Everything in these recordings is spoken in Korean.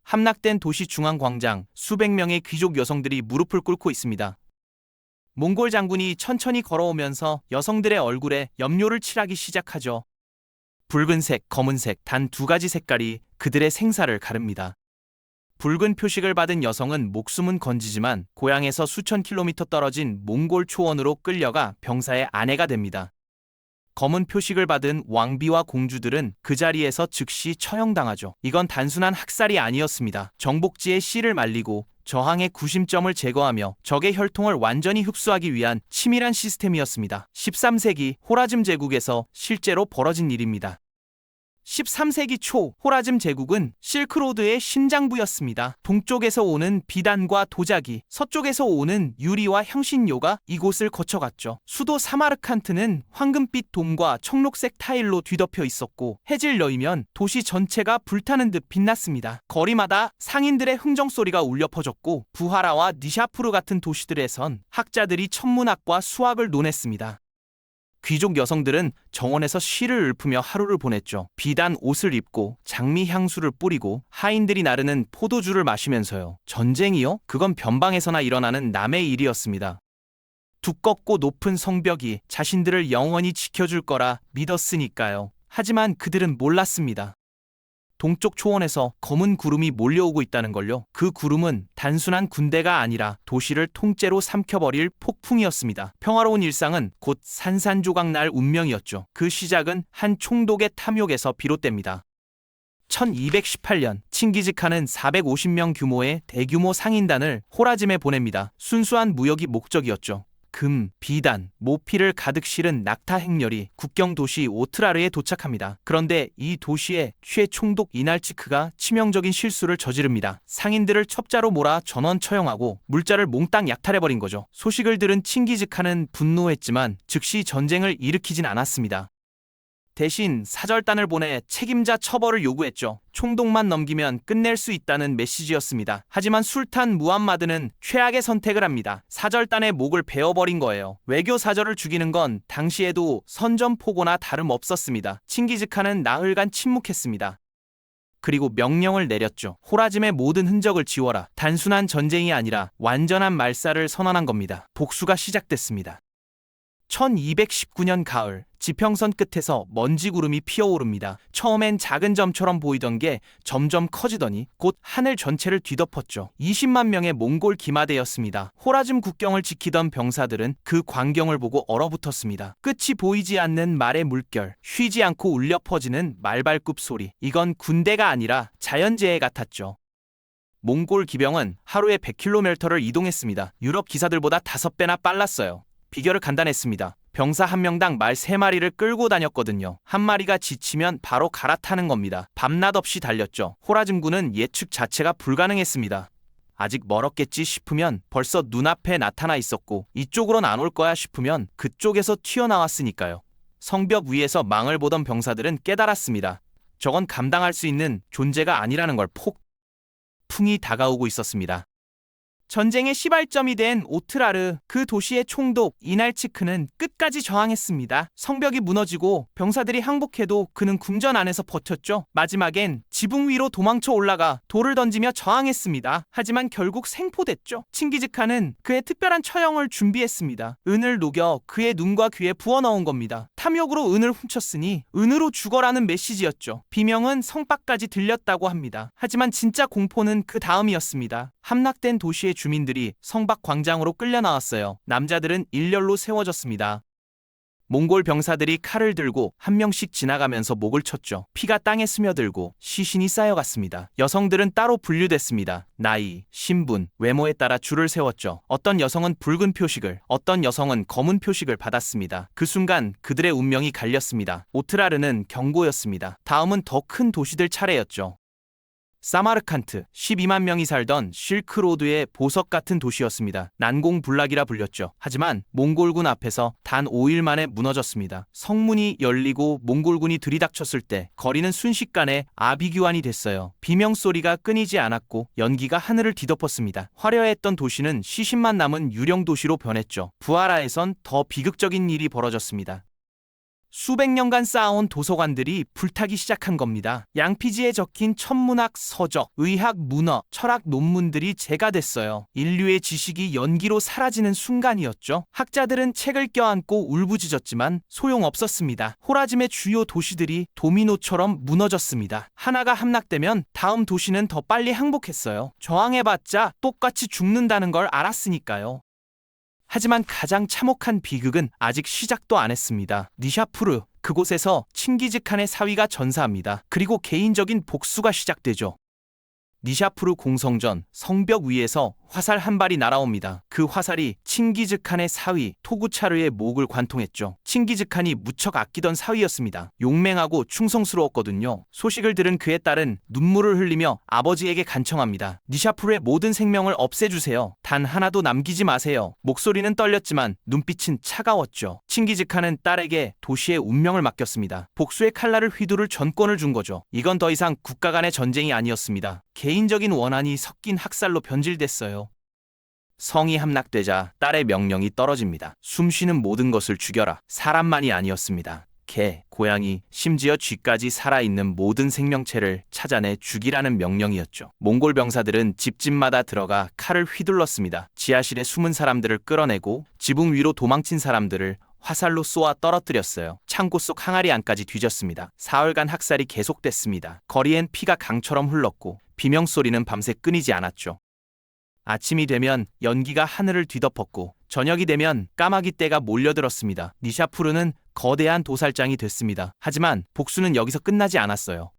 함락된 도시 중앙광장, 수백 명의 귀족 여성들이 무릎을 꿇고 있습니다. 몽골 장군이 천천히 걸어오면서 여성들의 얼굴에 염료를 칠하기 시작하죠. 붉은색, 검은색 단 두 가지 색깔이 그들의 생사를 가릅니다. 붉은 표식을 받은 여성은 목숨은 건지지만 고향에서 수천 킬로미터 떨어진 몽골 초원으로 끌려가 병사의 아내가 됩니다. 검은 표식을 받은 왕비와 공주들은 그 자리에서 즉시 처형당하죠. 이건 단순한 학살이 아니었습니다. 정복지의 씨를 말리고 저항의 구심점을 제거하며 적의 혈통을 완전히 흡수하기 위한 치밀한 시스템이었습니다. 13세기 호라즘 제국에서 실제로 벌어진 일입니다. 13세기 초 호라즘 제국은 실크로드의 심장부였습니다. 동쪽에서 오는 비단과 도자기, 서쪽에서 오는 유리와 향신료가 이곳을 거쳐갔죠. 수도 사마르칸트는 황금빛 돔과 청록색 타일로 뒤덮여 있었고 해질 여이면 도시 전체가 불타는 듯 빛났습니다. 거리마다 상인들의 흥정소리가 울려 퍼졌고 부하라와 니샤푸르 같은 도시들에선 학자들이 천문학과 수학을 논했습니다. 귀족 여성들은 정원에서 시를 읊으며 하루를 보냈죠. 비단 옷을 입고 장미 향수를 뿌리고 하인들이 나르는 포도주를 마시면서요. 전쟁이요? 그건 변방에서나 일어나는 남의 일이었습니다. 두껍고 높은 성벽이 자신들을 영원히 지켜줄 거라 믿었으니까요. 하지만 그들은 몰랐습니다. 동쪽 초원에서 검은 구름이 몰려오고 있다는 걸요. 그 구름은 단순한 군대가 아니라 도시를 통째로 삼켜버릴 폭풍이었습니다. 평화로운 일상은 곧 산산조각 날 운명이었죠. 그 시작은 한 총독의 탐욕에서 비롯됩니다. 1218년 칭기즈칸은 450명 규모의 대규모 상인단을 호라즘에 보냅니다. 순수한 무역이 목적이었죠. 금, 비단, 모피를 가득 실은 낙타 행렬이 국경 도시 오트라르에 도착합니다. 그런데 이 도시의 최총독 이날치크가 치명적인 실수를 저지릅니다. 상인들을 첩자로 몰아 전원 처형하고 물자를 몽땅 약탈해버린 거죠. 소식을 들은 칭기즈칸은 분노했지만 즉시 전쟁을 일으키진 않았습니다. 대신 사절단을 보내 책임자 처벌을 요구했죠. 총독만 넘기면 끝낼 수 있다는 메시지였습니다. 하지만 술탄 무함마드는 최악의 선택을 합니다. 사절단의 목을 베어버린 거예요. 외교 사절을 죽이는 건 당시에도 선전포고나 다름없었습니다. 칭기즈칸은 나흘간 침묵했습니다. 그리고 명령을 내렸죠. 호라즘의 모든 흔적을 지워라. 단순한 전쟁이 아니라 완전한 말살을 선언한 겁니다. 복수가 시작됐습니다. 1219년 가을, 지평선 끝에서 먼지 구름이 피어오릅니다. 처음엔 작은 점처럼 보이던 게 점점 커지더니 곧 하늘 전체를 뒤덮었죠. 20만 명의 몽골 기마대였습니다. 호라즘 국경을 지키던 병사들은 그 광경을 보고 얼어붙었습니다. 끝이 보이지 않는 말의 물결, 쉬지 않고 울려 퍼지는 말발굽 소리. 이건 군대가 아니라 자연재해 같았죠. 몽골 기병은 하루에 100km를 이동했습니다. 유럽 기사들보다 5배나 빨랐어요. 비결은 간단했습니다. 병사 한 명당 말 3마리를 끌고 다녔거든요. 한 마리가 지치면 바로 갈아타는 겁니다. 밤낮 없이 달렸죠. 호라즘군은 예측 자체가 불가능했습니다. 아직 멀었겠지 싶으면 벌써 눈앞에 나타나 있었고 이쪽으론 안 올 거야 싶으면 그쪽에서 튀어나왔으니까요. 성벽 위에서 망을 보던 병사들은 깨달았습니다. 저건 감당할 수 있는 존재가 아니라는 걸. 폭풍이 다가오고 있었습니다. 전쟁의 시발점이 된 오트라르, 그 도시의 총독 이날치크는 끝까지 저항했습니다. 성벽이 무너지고 병사들이 항복해도 그는 궁전 안에서 버텼죠. 마지막엔 지붕 위로 도망쳐 올라가 돌을 던지며 저항했습니다. 하지만 결국 생포됐죠. 칭기즈칸은 그의 특별한 처형을 준비했습니다. 은을 녹여 그의 눈과 귀에 부어넣은 겁니다. 탐욕으로 은을 훔쳤으니 은으로 죽어라는 메시지였죠. 비명은 성밖까지 들렸다고 합니다. 하지만 진짜 공포는 그 다음이었습니다. 함락된 도시의 주민들이 성박 광장으로 끌려 나왔어요. 남자들은 일렬로 세워졌습니다. 몽골 병사들이 칼을 들고 한 명씩 지나가면서 목을 쳤죠. 피가 땅에 스며들고 시신이 쌓여갔습니다. 여성들은 따로 분류됐습니다. 나이, 신분, 외모에 따라 줄을 세웠죠. 어떤 여성은 붉은 표식을, 어떤 여성은 검은 표식을 받았습니다. 그 순간 그들의 운명이 갈렸습니다. 오트라르는 경고였습니다. 다음은 더 큰 도시들 차례였죠. 사마르칸트, 12만 명이 살던 실크로드의 보석 같은 도시였습니다. 난공불락이라 불렸죠. 하지만 몽골군 앞에서 단 5일 만에 무너졌습니다. 성문이 열리고 몽골군이 들이닥쳤을 때 거리는 순식간에 아비규환이 됐어요. 비명소리가 끊이지 않았고 연기가 하늘을 뒤덮었습니다. 화려했던 도시는 시신만 남은 유령 도시로 변했죠. 부하라에선 더 비극적인 일이 벌어졌습니다. 수백 년간 쌓아온 도서관들이 불타기 시작한 겁니다. 양피지에 적힌 천문학, 서적, 의학, 문어, 철학 논문들이 재가 됐어요. 인류의 지식이 연기로 사라지는 순간이었죠. 학자들은 책을 껴안고 울부짖었지만 소용없었습니다. 호라즘의 주요 도시들이 도미노처럼 무너졌습니다. 하나가 함락되면 다음 도시는 더 빨리 항복했어요. 저항해봤자 똑같이 죽는다는 걸 알았으니까요. 하지만 가장 참혹한 비극은 아직 시작도 안 했습니다. 니샤푸르, 그곳에서 칭기즈칸의 사위가 전사합니다. 그리고 개인적인 복수가 시작되죠. 니샤푸르 공성전 성벽 위에서 화살 한 발이 날아옵니다. 그 화살이 칭기즈칸의 사위 토구차르의 목을 관통했죠. 칭기즈칸이 무척 아끼던 사위였습니다. 용맹하고 충성스러웠거든요. 소식을 들은 그의 딸은 눈물을 흘리며 아버지에게 간청합니다. 니샤푸르의 모든 생명을 없애주세요. 단 하나도 남기지 마세요. 목소리는 떨렸지만 눈빛은 차가웠죠. 칭기즈칸은 딸에게 도시의 운명을 맡겼습니다. 복수의 칼날을 휘두를 전권을 준 거죠. 이건 더 이상 국가 간의 전쟁이 아니었습니다. 개인적인 원한이 섞인 학살로 변질됐어요. 성이 함락되자 딸의 명령이 떨어집니다. 숨쉬는 모든 것을 죽여라. 사람만이 아니었습니다. 개, 고양이, 심지어 쥐까지 살아있는 모든 생명체를 찾아내 죽이라는 명령이었죠. 몽골 병사들은 집집마다 들어가 칼을 휘둘렀습니다. 지하실에 숨은 사람들을 끌어내고 지붕 위로 도망친 사람들을 화살로 쏘아 떨어뜨렸어요. 창고 속 항아리 안까지 뒤졌습니다. 사흘간 학살이 계속됐습니다. 거리엔 피가 강처럼 흘렀고 비명소리는 밤새 끊이지 않았죠. 아침이 되면 연기가 하늘을 뒤덮었고 저녁이 되면 까마귀 떼가 몰려들었습니다. 니샤푸르는 거대한 도살장이 됐습니다. 하지만 복수는 여기서 끝나지 않았어요.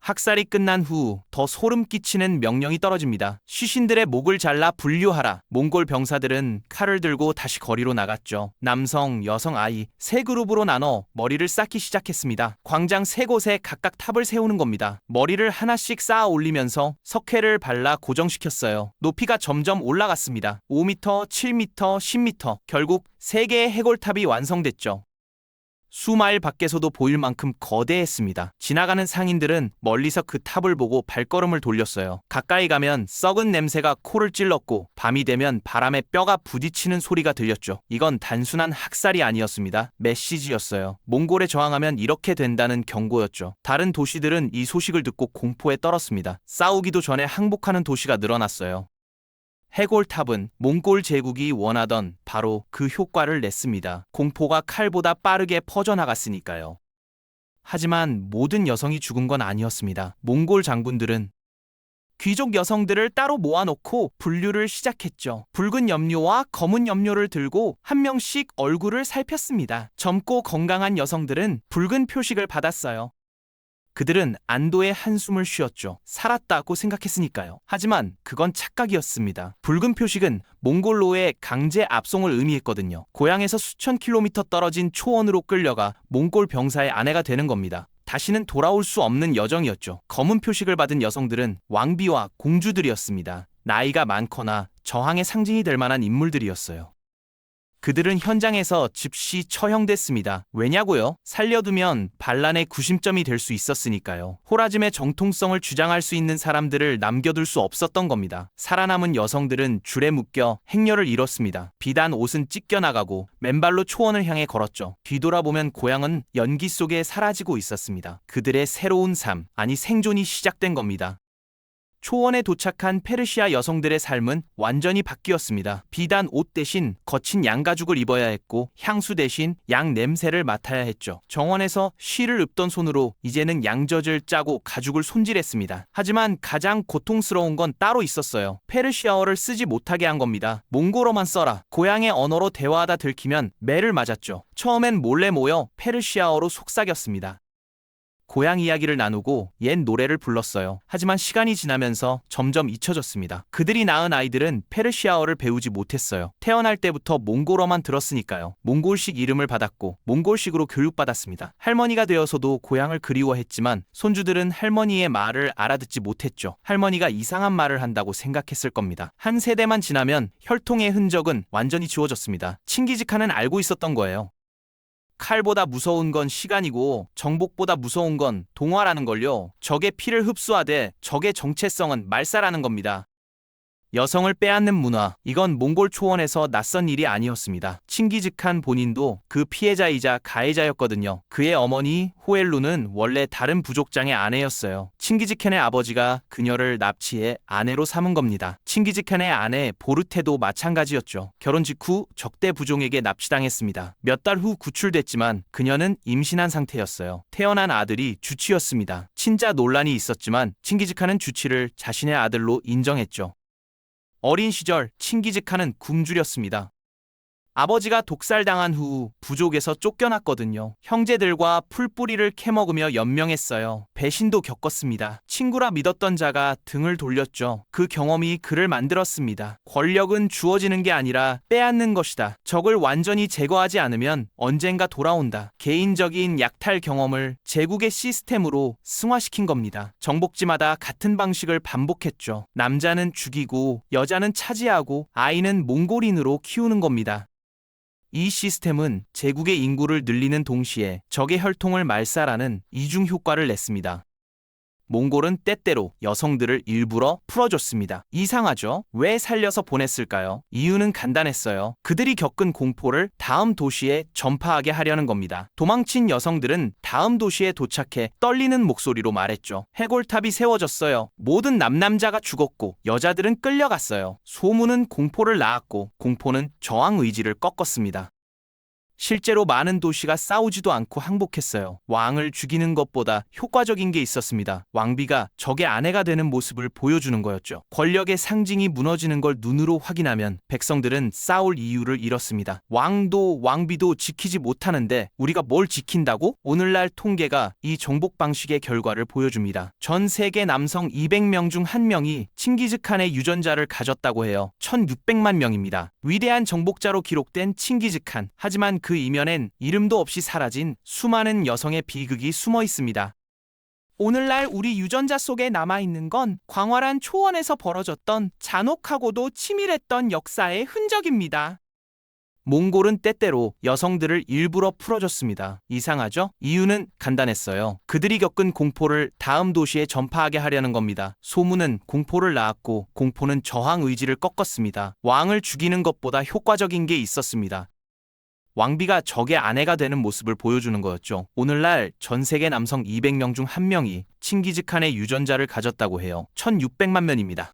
학살이 끝난 후 더 소름 끼치는 명령이 떨어집니다. 시신들의 목을 잘라 분류하라. 몽골 병사들은 칼을 들고 다시 거리로 나갔죠. 남성, 여성, 아이 세 그룹으로 나눠 머리를 쌓기 시작했습니다. 광장 세 곳에 각각 탑을 세우는 겁니다. 머리를 하나씩 쌓아 올리면서 석회를 발라 고정시켰어요. 높이가 점점 올라갔습니다. 5m, 7m, 10m. 결국 3개의 해골탑이 완성됐죠. 수마일 밖에서도 보일 만큼 거대했습니다. 지나가는 상인들은 멀리서 그 탑을 보고 발걸음을 돌렸어요. 가까이 가면 썩은 냄새가 코를 찔렀고 밤이 되면 바람에 뼈가 부딪히는 소리가 들렸죠. 이건 단순한 학살이 아니었습니다. 메시지였어요. 몽골에 저항하면 이렇게 된다는 경고였죠. 다른 도시들은 이 소식을 듣고 공포에 떨었습니다. 싸우기도 전에 항복하는 도시가 늘어났어요. 해골탑은 몽골 제국이 원하던 바로 그 효과를 냈습니다. 공포가 칼보다 빠르게 퍼져나갔으니까요. 하지만 모든 여성이 죽은 건 아니었습니다. 몽골 장군들은 귀족 여성들을 따로 모아놓고 분류를 시작했죠. 붉은 염료와 검은 염료를 들고 한 명씩 얼굴을 살폈습니다. 젊고 건강한 여성들은 붉은 표식을 받았어요. 그들은 안도의 한숨을 쉬었죠. 살았다고 생각했으니까요. 하지만 그건 착각이었습니다. 붉은 표식은 몽골로의 강제 압송을 의미했거든요. 고향에서 수천 킬로미터 떨어진 초원으로 끌려가 몽골 병사의 아내가 되는 겁니다. 다시는 돌아올 수 없는 여정이었죠. 검은 표식을 받은 여성들은 왕비와 공주들이었습니다. 나이가 많거나 저항의 상징이 될 만한 인물들이었어요. 그들은 현장에서 즉시 처형됐습니다. 왜냐고요? 살려두면 반란의 구심점이 될 수 있었으니까요. 호라즘의 정통성을 주장할 수 있는 사람들을 남겨둘 수 없었던 겁니다. 살아남은 여성들은 줄에 묶여 행렬을 이뤘습니다. 비단 옷은 찢겨나가고 맨발로 초원을 향해 걸었죠. 뒤돌아보면 고향은 연기 속에 사라지고 있었습니다. 그들의 새로운 삶, 아니 생존이 시작된 겁니다. 초원에 도착한 페르시아 여성들의 삶은 완전히 바뀌었습니다. 비단 옷 대신 거친 양가죽을 입어야 했고 향수 대신 양 냄새를 맡아야 했죠. 정원에서 쉬를 읊던 손으로 이제는 양젖을 짜고 가죽을 손질했습니다. 하지만 가장 고통스러운 건 따로 있었어요. 페르시아어를 쓰지 못하게 한 겁니다. 몽골어만 써라. 고향의 언어로 대화하다 들키면 매를 맞았죠. 처음엔 몰래 모여 페르시아어로 속삭였습니다. 고향 이야기를 나누고 옛 노래를 불렀어요. 하지만 시간이 지나면서 점점 잊혀졌습니다. 그들이 낳은 아이들은 페르시아어를 배우지 못했어요. 태어날 때부터 몽골어만 들었으니까요. 몽골식 이름을 받았고 몽골식으로 교육받았습니다. 할머니가 되어서도 고향을 그리워했지만 손주들은 할머니의 말을 알아듣지 못했죠. 할머니가 이상한 말을 한다고 생각했을 겁니다. 한 세대만 지나면 혈통의 흔적은 완전히 지워졌습니다. 칭기즈칸은 알고 있었던 거예요. 칼보다 무서운 건 시간이고 정복보다 무서운 건 동화라는 걸요. 적의 피를 흡수하되 적의 정체성은 말살하는 겁니다. 여성을 빼앗는 문화, 이건 몽골 초원에서 낯선 일이 아니었습니다. 칭기즈칸 본인도 그 피해자이자 가해자였거든요. 그의 어머니 호엘루는 원래 다른 부족장의 아내였어요. 칭기즈칸의 아버지가 그녀를 납치해 아내로 삼은 겁니다. 칭기즈칸의 아내 보르테도 마찬가지였죠. 결혼 직후 적대 부종에게 납치당했습니다. 몇 달 후 구출됐지만 그녀는 임신한 상태였어요. 태어난 아들이 주치였습니다. 친자 논란이 있었지만 칭기즈칸은 주치를 자신의 아들로 인정했죠. 어린 시절 칭기즈칸은 굶주렸습니다. 아버지가 독살당한 후 부족에서 쫓겨났거든요. 형제들과 풀뿌리를 캐먹으며 연명했어요. 배신도 겪었습니다. 친구라 믿었던 자가 등을 돌렸죠. 그 경험이 그를 만들었습니다. 권력은 주어지는 게 아니라 빼앗는 것이다. 적을 완전히 제거하지 않으면 언젠가 돌아온다. 개인적인 약탈 경험을 제국의 시스템으로 승화시킨 겁니다. 정복지마다 같은 방식을 반복했죠. 남자는 죽이고 여자는 차지하고 아이는 몽골인으로 키우는 겁니다. 이 시스템은 제국의 인구를 늘리는 동시에 적의 혈통을 말살하는 이중 효과를 냈습니다. 몽골은 때때로 여성들을 일부러 풀어줬습니다. 이상하죠? 왜 살려서 보냈을까요? 이유는 간단했어요. 그들이 겪은 공포를 다음 도시에 전파하게 하려는 겁니다. 도망친 여성들은 다음 도시에 도착해 떨리는 목소리로 말했죠. 해골탑이 세워졌어요. 모든 남자가 죽었고 여자들은 끌려갔어요. 소문은 공포를 낳았고 공포는 저항 의지를 꺾었습니다. 실제로 많은 도시가 싸우지도 않고 항복했어요. 왕을 죽이는 것보다 효과적인 게 있었습니다. 왕비가 적의 아내가 되는 모습을 보여주는 거였죠. 권력의 상징이 무너지는 걸 눈으로 확인하면 백성들은 싸울 이유를 잃었습니다. 왕도 왕비도 지키지 못하는데 우리가 뭘 지킨다고? 오늘날 통계가 이 정복 방식의 결과를 보여줍니다. 전 세계 남성 200명 중 1명이 칭기즈칸의 유전자를 가졌다고 해요. 1600만 명입니다. 위대한 정복자로 기록된 칭기즈칸. 하지만 그 이면엔 이름도 없이 사라진 수많은 여성의 비극이 숨어 있습니다. 오늘날 우리 유전자 속에 남아있는 건 광활한 초원에서 벌어졌던 잔혹하고도 치밀했던 역사의 흔적입니다. 몽골은 때때로 여성들을 일부러 풀어줬습니다. 이상하죠? 이유는 간단했어요. 그들이 겪은 공포를 다음 도시에 전파하게 하려는 겁니다. 소문은 공포를 낳았고 공포는 저항 의지를 꺾었습니다. 왕을 죽이는 것보다 효과적인 게 있었습니다. 왕비가 적의 아내가 되는 모습을 보여주는 거였죠. 오늘날 전 세계 남성 200명 중 1명이 칭기즈칸의 유전자를 가졌다고 해요. 1600만 명입니다.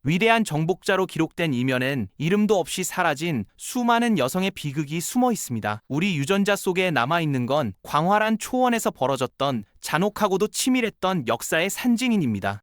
위대한 정복자로 기록된 이면엔 이름도 없이 사라진 수많은 여성의 비극이 숨어 있습니다. 우리 유전자 속에 남아있는 건 광활한 초원에서 벌어졌던 잔혹하고도 치밀했던 역사의 산증인입니다.